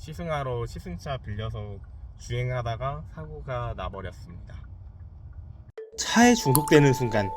시승하러 시승차 빌려서 주행하다가 사고가 나버렸습니다. 차에 중독되는 순간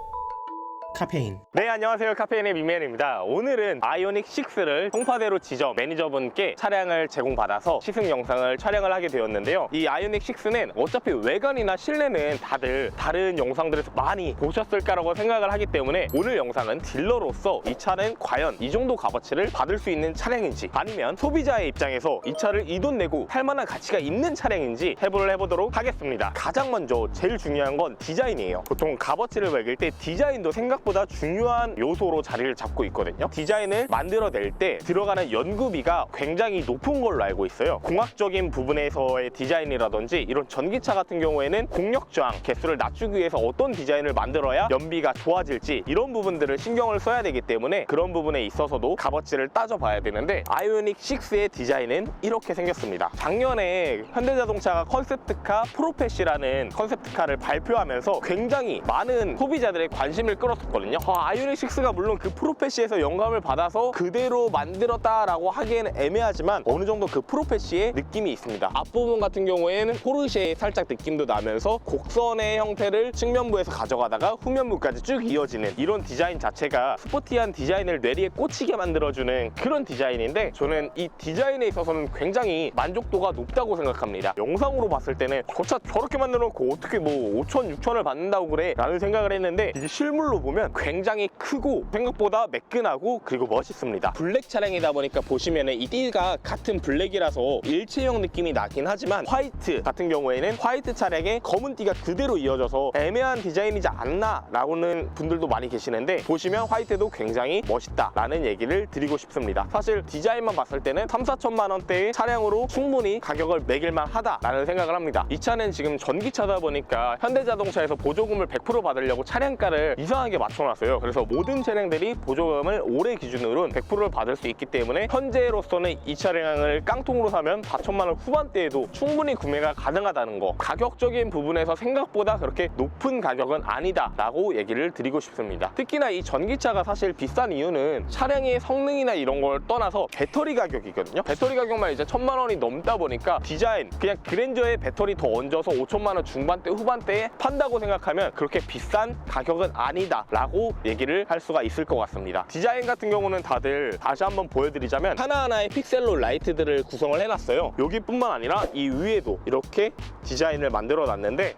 카페인. 네, 안녕하세요. 카페인의 믹맨입니다. 오늘은 아이오닉 6를 송파대로 지점 매니저분께 차량을 제공받아서 시승 영상을 촬영을 하게 되었는데요. 이 아이오닉 6는 어차피 외관이나 실내는 다들 다른 영상들에서 많이 보셨을까라고 생각을 하기 때문에 오늘 영상은 딜러로서 이 차는 과연 이 정도 값어치를 받을 수 있는 차량인지, 아니면 소비자의 입장에서 이 차를 이 돈 내고 할 만한 가치가 있는 차량인지 해보를 해보도록 하겠습니다. 가장 먼저 제일 중요한 건 디자인이에요. 보통 값어치를 매길 때 디자인도 생각보다 중요한 요소로 자리를 잡고 있거든요. 디자인을 만들어낼 때 들어가는 연구비가 굉장히 높은 걸로 알고 있어요. 공학적인 부분에서의 디자인이라든지 이런 전기차 같은 경우에는 공력 저항 개수를 낮추기 위해서 어떤 디자인을 만들어야 연비가 좋아질지 이런 부분들을 신경을 써야 되기 때문에 그런 부분에 있어서도 값어치를 따져봐야 되는데, 아이오닉 6의 디자인은 이렇게 생겼습니다. 작년에 현대자동차가 컨셉트카 프로펫이라는 컨셉트카를 발표하면서 굉장히 많은 소비자들의 관심을 끌었었거든요. 아이오닉 6가 물론 그 프로펫시에서 영감을 받아서 그대로 만들었다라고 하기에는 애매하지만 어느 정도 그 프로펫시의 느낌이 있습니다. 앞부분 같은 경우에는 포르쉐의 살짝 느낌도 나면서 곡선의 형태를 측면부에서 가져가다가 후면부까지 쭉 이어지는 이런 디자인 자체가 스포티한 디자인을 뇌리에 꽂히게 만들어주는 그런 디자인인데, 저는 이 디자인에 있어서는 굉장히 만족도가 높다고 생각합니다. 영상으로 봤을 때는 저 차 저렇게 만들어 놓고 어떻게 뭐 5천, 6천을 받는다고 그래? 라는 생각을 했는데, 이게 실물로 보면 굉장히 크고 생각보다 매끈하고 그리고 멋있습니다. 블랙 차량이다 보니까 보시면은 이 띠가 같은 블랙이라서 일체형 느낌이 나긴 하지만, 화이트 같은 경우에는 화이트 차량에 검은 띠가 그대로 이어져서 애매한 디자인이지 않나 라고는 분들도 많이 계시는데, 보시면 화이트도 굉장히 멋있다 라는 얘기를 드리고 싶습니다. 사실 디자인만 봤을 때는 3, 4천만 원대의 차량으로 충분히 가격을 매길만 하다 라는 생각을 합니다. 이 차는 지금 전기차다 보니까 현대자동차에서 보조금을 100% 받으려고 차량가를 이상하게 맞춰놨어요. 그래서 모든 차량들이 보조금을 올해 기준으로는 100%를 받을 수 있기 때문에 현재로서는 이 차량을 깡통으로 사면 4천만 원 후반대에도 충분히 구매가 가능하다는 거, 가격적인 부분에서 생각보다 그렇게 높은 가격은 아니다 라고 얘기를 드리고 싶습니다. 특히나 이 전기차가 사실 비싼 이유는 차량의 성능이나 이런 걸 떠나서 배터리 가격이거든요. 배터리 가격만 이제 1,000만 원이 넘다 보니까 디자인, 그냥 그랜저에 배터리 더 얹어서 5천만 원 중반대 후반대에 판다고 생각하면 그렇게 비싼 가격은 아니다 라고 얘기를 할 수가 있을 것 같습니다. 디자인 같은 경우는 다들 다시 한번 보여드리자면 하나하나의 픽셀로 라이트들을 구성을 해놨어요. 여기뿐만 아니라 이 위에도 이렇게 디자인을 만들어 놨는데,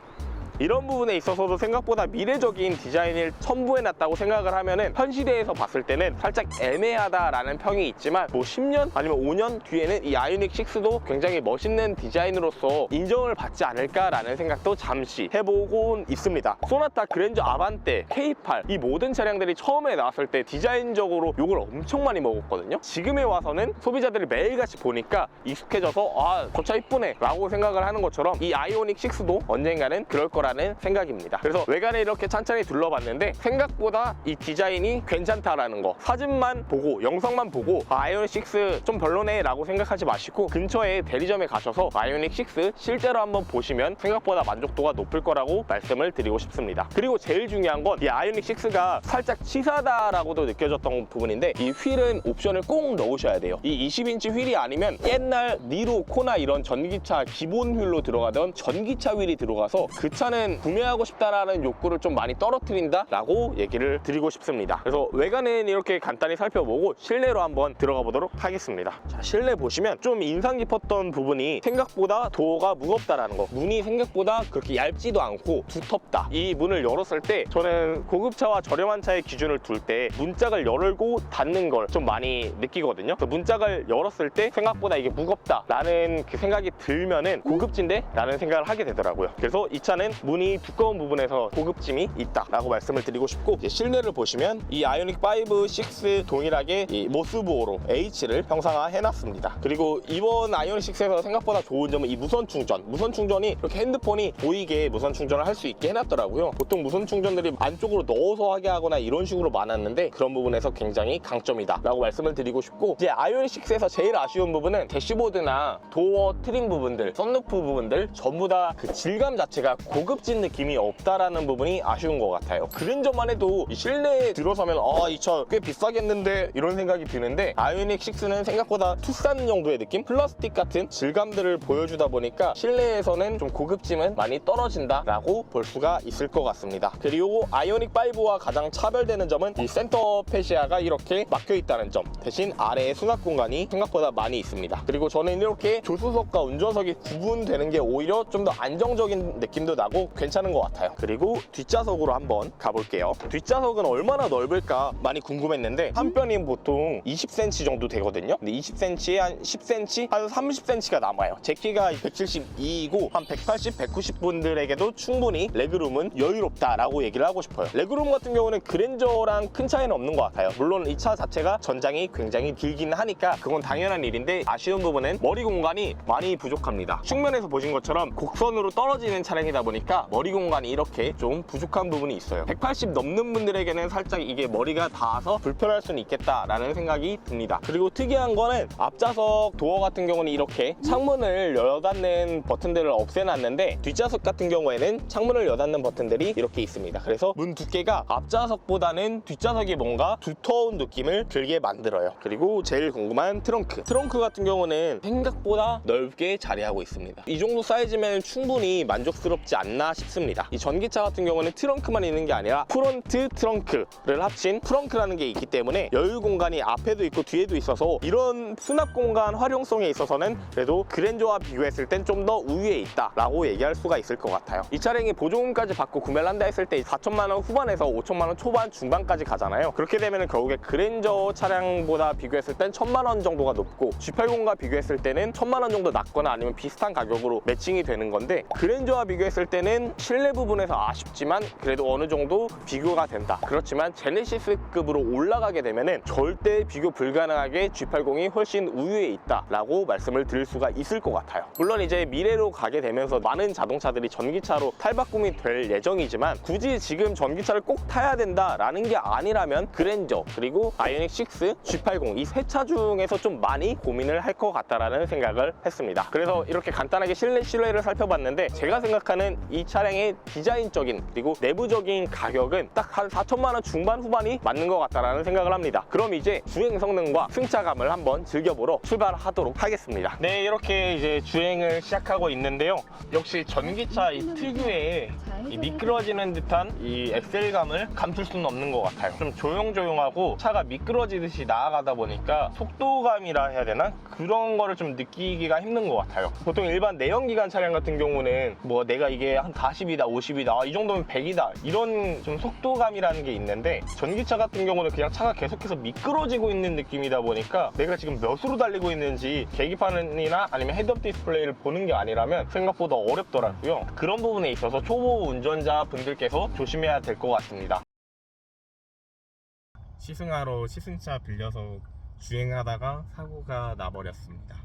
이런 부분에 있어서도 생각보다 미래적인 디자인을 첨부해놨다고 생각을 하면은 현 시대에서 봤을 때는 살짝 애매하다라는 평이 있지만, 뭐 10년 아니면 5년 뒤에는 이 아이오닉 6도 굉장히 멋있는 디자인으로서 인정을 받지 않을까라는 생각도 잠시 해보곤 있습니다. 소나타, 그랜저, 아반떼, K8 이 모든 차량들이 처음에 나왔을 때 디자인적으로 욕을 엄청 많이 먹었거든요. 지금에 와서는 소비자들이 매일같이 보니까 익숙해져서 저 차 이쁘네 라고 생각을 하는 것처럼 이 아이오닉 6도 언젠가는 그럴 거라 라는 생각입니다. 그래서 외관에 이렇게 찬찬히 둘러봤는데 생각보다 이 디자인이 괜찮다라는 거, 사진만 보고 영상만 보고 아이오닉 6 좀 별로네 라고 생각하지 마시고 근처에 대리점에 가셔서 아이오닉 6 실제로 한번 보시면 생각보다 만족도가 높을 거라고 말씀을 드리고 싶습니다. 그리고 제일 중요한 건 이 아이오닉 6가 살짝 치사다라고도 느껴졌던 부분인데, 이 휠은 옵션을 꼭 넣으셔야 돼요. 이 20인치 휠이 아니면 옛날 니로, 코나 이런 전기차 기본 휠로 들어가던 전기차 휠이 들어가서 그 차는 구매하고 싶다라는 욕구를 좀 많이 떨어뜨린다 라고 얘기를 드리고 싶습니다. 그래서 외관은 이렇게 간단히 살펴보고 실내로 한번 들어가 보도록 하겠습니다. 자, 실내 보시면 좀 인상 깊었던 부분이 생각보다 도어가 무겁다라는 거, 문이 생각보다 그렇게 얇지도 않고 두텁다. 이 문을 열었을 때 저는 고급차와 저렴한 차의 기준을 둘 때 문짝을 열고 닫는 걸 좀 많이 느끼거든요. 그래서 문짝을 열었을 때 생각보다 이게 무겁다 라는 그 생각이 들면은 고급진데? 라는 생각을 하게 되더라고요. 그래서 이 차는 문이 두꺼운 부분에서 고급짐이 있다라고 말씀을 드리고 싶고, 이제 실내를 보시면 이 아이오닉 5, 6 동일하게 이 모스부호로 H를 형상화 해놨습니다. 그리고 이번 아이오닉 6에서 생각보다 좋은 점은 이 무선 충전, 무선 충전이 이렇게 핸드폰이 보이게 무선 충전을 할 수 있게 해놨더라고요. 보통 무선 충전들이 안쪽으로 넣어서 하게 하거나 이런 식으로 많았는데 그런 부분에서 굉장히 강점이다 라고 말씀을 드리고 싶고, 이제 아이오닉 6에서 제일 아쉬운 부분은 대시보드나 도어 트림 부분들, 썬루프 부분들 전부 다 그 질감 자체가 고급 고급진 느낌이 없다라는 부분이 아쉬운 것 같아요. 그랜저만 해도 이 실내에 들어서면 이 차 꽤 비싸겠는데 이런 생각이 드는데 아이오닉 6는 생각보다 투싼 정도의 느낌? 플라스틱 같은 질감들을 보여주다 보니까 실내에서는 좀 고급짐은 많이 떨어진다라고 볼 수가 있을 것 같습니다. 그리고 아이오닉 5와 가장 차별되는 점은 이 센터 페시아가 이렇게 막혀 있다는 점, 대신 아래에 수납 공간이 생각보다 많이 있습니다. 그리고 저는 이렇게 조수석과 운전석이 구분되는 게 오히려 좀 더 안정적인 느낌도 나고 괜찮은 것 같아요. 그리고 뒷좌석으로 한번 가볼게요. 뒷좌석은 얼마나 넓을까 많이 궁금했는데 한 편이 보통 20cm 정도 되거든요. 근데 20cm에 한 10cm, 한 30cm가 남아요. 제 키가 172이고 한 180, 190 분들에게도 충분히 레그룸은 여유롭다라고 얘기를 하고 싶어요. 레그룸 같은 경우는 그랜저랑 큰 차이는 없는 것 같아요. 물론 이 차 자체가 전장이 굉장히 길긴 하니까 그건 당연한 일인데 아쉬운 부분은 머리 공간이 많이 부족합니다. 측면에서 보신 것처럼 곡선으로 떨어지는 차량이다 보니까 머리 공간이 이렇게 좀 부족한 부분이 있어요. 180 넘는 분들에게는 살짝 이게 머리가 닿아서 불편할 수는 있겠다라는 생각이 듭니다. 그리고 특이한 거는 앞좌석 도어 같은 경우는 이렇게 창문을 열어닫는 버튼들을 없애놨는데 뒷좌석 같은 경우에는 창문을 열어닫는 버튼들이 이렇게 있습니다. 그래서 문 두께가 앞좌석보다는 뒷좌석이 뭔가 두터운 느낌을 들게 만들어요. 그리고 제일 궁금한 트렁크 같은 경우는 생각보다 넓게 자리하고 있습니다. 이 정도 사이즈면 충분히 만족스럽지 않나 싶습니다. 이 전기차 같은 경우는 트렁크만 있는 게 아니라 프론트 트렁크를 합친 프렁크라는 게 있기 때문에 여유 공간이 앞에도 있고 뒤에도 있어서 이런 수납 공간 활용성에 있어서는 그래도 그랜저와 비교했을 땐 좀 더 우위에 있다 라고 얘기할 수가 있을 것 같아요. 이 차량이 보조금까지 받고 구매를 한다 했을 때 4천만 원 후반에서 5천만 원 초반 중반까지 가잖아요. 그렇게 되면 결국에 그랜저 차량보다 비교했을 땐 1,000만 원 정도가 높고 G80과 비교했을 때는 1,000만 원 정도 낮거나 아니면 비슷한 가격으로 매칭이 되는 건데 그랜저와 비교했을 때는 실내 부분에서 아쉽지만 그래도 어느 정도 비교가 된다. 그렇지만 제네시스급으로 올라가게 되면은 절대 비교 불가능하게 G80이 훨씬 우위에 있다 라고 말씀을 드릴 수가 있을 것 같아요. 물론 이제 미래로 가게 되면서 많은 자동차들이 전기차로 탈바꿈이 될 예정이지만 굳이 지금 전기차를 꼭 타야 된다라는 게 아니라면 그랜저 그리고 아이오닉 6, G80 이 세 차 중에서 좀 많이 고민을 할 것 같다라는 생각을 했습니다. 그래서 이렇게 간단하게 실내 실외를 살펴봤는데 제가 생각하는 이 차량의 디자인적인 그리고 내부적인 가격은 딱 한 4천만 원 중반 후반이 맞는 것 같다라는 생각을 합니다. 그럼 이제 주행 성능과 승차감을 한번 즐겨보러 출발하도록 하겠습니다. 네, 이렇게 이제 주행을 시작하고 있는데요. 역시 전기차 이 특유의 이 미끄러지는 듯한 이 엑셀감을 감출 수는 없는 것 같아요. 좀 조용조용하고 차가 미끄러지듯이 나아가다 보니까 속도감이라 해야 되나? 그런 거를 좀 느끼기가 힘든 것 같아요. 보통 일반 내연기관 차량 같은 경우는 뭐 내가 이게 한 40이다 50이다 이 정도면 100이다 이런 좀 속도감이라는 게 있는데 전기차 같은 경우는 그냥 차가 계속해서 미끄러지고 있는 느낌이다 보니까 내가 지금 몇으로 달리고 있는지 계기판이나 아니면 헤드업 디스플레이를 보는 게 아니라면 생각보다 어렵더라고요. 그런 부분에 있어서 초보 운전자 분들께서 조심해야 될 것 같습니다. 시승하러 시승차 빌려서 주행하다가 사고가 나버렸습니다.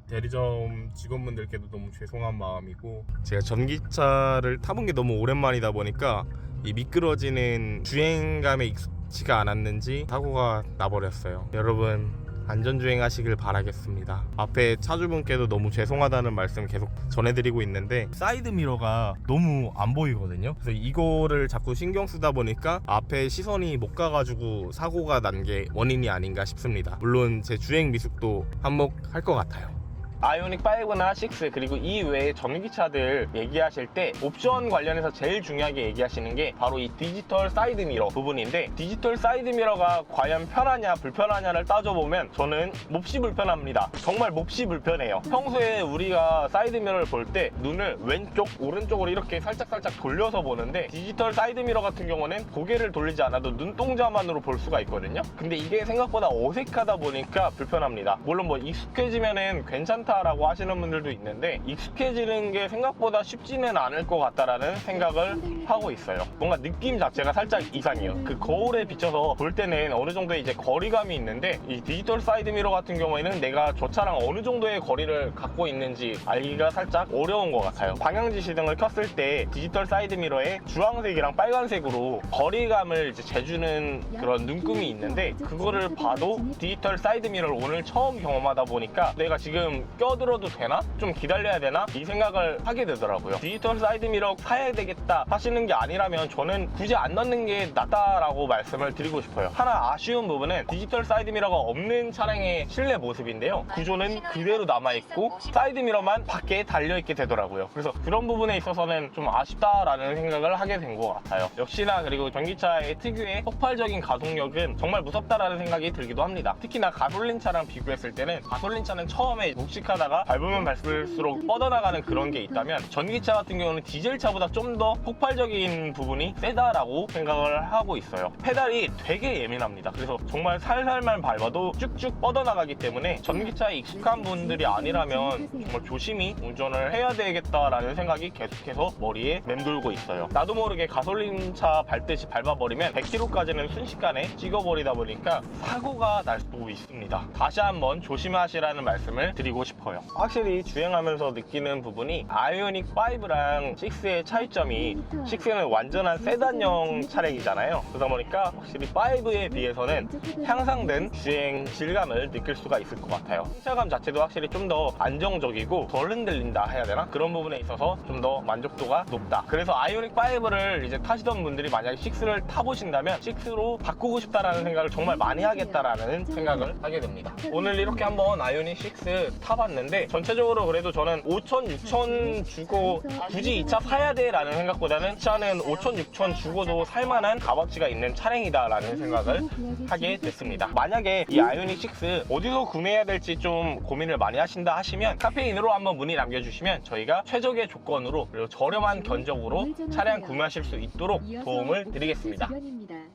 대리점 직원분들께도 너무 죄송한 마음이고 제가 전기차를 타본 게 너무 오랜만이다 보니까 이 미끄러지는 주행감에 익숙지가 않았는지 사고가 나버렸어요. 여러분 안전주행 하시길 바라겠습니다. 앞에 차주분께도 너무 죄송하다는 말씀 계속 전해드리고 있는데 사이드 미러가 너무 안 보이거든요. 그래서 이거를 자꾸 신경 쓰다 보니까 앞에 시선이 못 가가지고 사고가 난 게 원인이 아닌가 싶습니다. 물론 제 주행 미숙도 한몫할 것 같아요. 아이오닉 5나 6 그리고 이 외의 전기차들 얘기하실 때 옵션 관련해서 제일 중요하게 얘기하시는 게 바로 이 디지털 사이드 미러 부분인데 디지털 사이드 미러가 과연 편하냐 불편하냐를 따져보면 저는 몹시 불편합니다. 정말 몹시 불편해요. 평소에 우리가 사이드 미러를 볼 때 눈을 왼쪽 오른쪽으로 이렇게 살짝 돌려서 보는데 디지털 사이드 미러 같은 경우는 고개를 돌리지 않아도 눈동자만으로 볼 수가 있거든요. 근데 이게 생각보다 어색하다 보니까 불편합니다. 물론 뭐 익숙해지면은 괜찮다라고 하시는 분들도 있는데 익숙해지는 게 생각보다 쉽지는 않을 것 같다라는 생각을 하고 있어요. 뭔가 느낌 자체가 살짝 이상해요. 그 거울에 비춰서 볼 때는 어느 정도의 이제 거리감이 있는데 이 디지털 사이드 미러 같은 경우에는 내가 저 차랑 어느 정도의 거리를 갖고 있는지 알기가 살짝 어려운 것 같아요. 방향지 시등을 켰을 때 디지털 사이드 미러에 주황색이랑 빨간색으로 거리감을 이제 재주는 그런 눈금이 있는데 그거를 봐도 디지털 사이드 미러를 오늘 처음 경험하다 보니까 내가 지금 껴들어도 되나? 좀 기다려야 되나? 이 생각을 하게 되더라고요. 디지털 사이드미러 사야 되겠다 하시는 게 아니라면 저는 굳이 안 넣는 게 낫다라고 말씀을 드리고 싶어요. 하나 아쉬운 부분은 디지털 사이드미러가 없는 차량의 실내 모습인데요. 구조는 그대로 남아있고 사이드미러만 밖에 달려있게 되더라고요. 그래서 그런 부분에 있어서는 좀 아쉽다라는 생각을 하게 된 것 같아요. 역시나 그리고 전기차의 특유의 폭발적인 가속력은 정말 무섭다라는 생각이 들기도 합니다. 특히나 가솔린 차랑 비교했을 때는 가솔린 차는 처음에 묵직하다가 밟으면 밟을수록 뻗어나가는 그런 게 있다면 전기차 같은 경우는 디젤차보다 좀 더 폭발적인 부분이 세다라고 생각을 하고 있어요. 페달이 되게 예민합니다. 그래서 정말 살살만 밟아도 쭉쭉 뻗어나가기 때문에 전기차에 익숙한 분들이 아니라면 정말 조심히 운전을 해야 되겠다라는 생각이 계속해서 머리에 맴돌고 있어요. 나도 모르게 가솔린차 밟듯이 밟아버리면 100km까지는 순식간에 찍어버리다 보니까 사고가 날 수도 있습니다. 다시 한번 조심하시라는 말씀을 드리고 싶어요. 확실히 주행하면서 느끼는 부분이 아이오닉 5랑 6의 차이점이 6는 완전한 세단형 차량이잖아요. 그러다 보니까 확실히 5에 비해서는 향상된 주행 질감을 느낄 수가 있을 것 같아요. 승차감 자체도 확실히 좀 더 안정적이고 덜 흔들린다 해야 되나? 그런 부분에 있어서 좀 더 만족도가 높다. 그래서 아이오닉 5를 이제 타시던 분들이 만약에 6를 타보신다면 6로 바꾸고 싶다라는 생각을 정말 많이 하겠다라는 생각을 하게 됩니다. 오늘 이렇게 한번 아이오닉 6 타봤는데 전체적으로 그래도 저는 5천, 6천 주고 굳이 이 차 사야 돼 라는 생각보다는 이 차는 5천, 6천 주고도 살만한 값어치가 있는 차량이다 라는 생각을 하게 됐습니다. 만약에 이 아이오닉 6 어디서 구매해야 될지 좀 고민을 많이 하신다 하시면 카페인으로 한번 문의 남겨주시면 저희가 최적의 조건으로 그리고 저렴한 견적으로 차량 구매하실 수 있도록 도움을 드리겠습니다.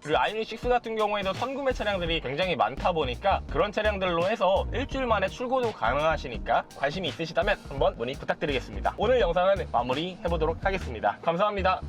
그리고 아이오닉 6 같은 경우에도 선구매 차량들이 굉장히 많다 보니까 그런 차량들로 해서 일주일 만에 출고도 가능하시니까 관심이 있으시다면 한번 문의 부탁드리겠습니다. 오늘 영상은 마무리 해보도록 하겠습니다. 감사합니다.